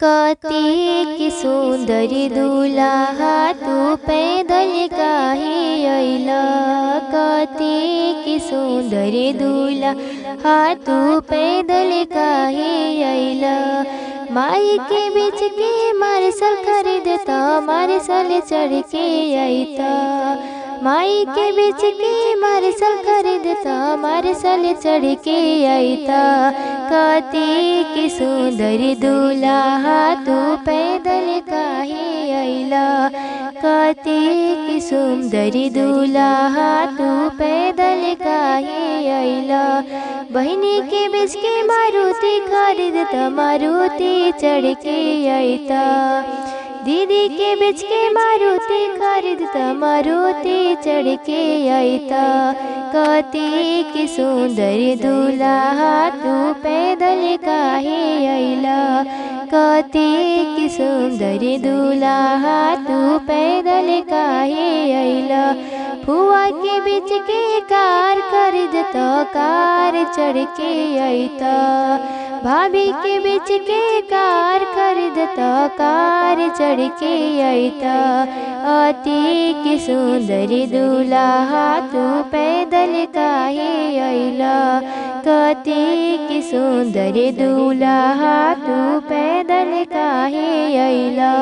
कति सुंदरी दुलाहा तू पैदल काहे अइला। कति सुंदरी दुलाहा तू पैदल काहे अइला। माई के बीच के मार्शल खरीदता मार्शल चढ़ के अइता। माई के बीच के मार्शल खरीदता मार्शल चढ़ के अइता। कति सुंदरी दुलाहा तू पैदल काहे अइला। कति सुंदरी दुलाहा तू पैदल काहे अइला। बहिनी के बीच के मारुति खरीदता मारुति चढ़ के अइता। दीदी के बीच के मारुति खरीदता मारुति चढ़ के अइता। कति सुंदरी दुलाहा तू पैदल काहे अइला। कति सुंदरी दुलाहा तू पैदल काहे अइला। फुआ के बीच के कार खरीदता कार चढ़ के अइता। भाभी के बीच के कार खरीदता कार चढ़ के अइता। अति सुंदरी दुलाहा तू पैदल काहे अइला। कति सुंदरी दुलाहा तू पैदल काहे अइला।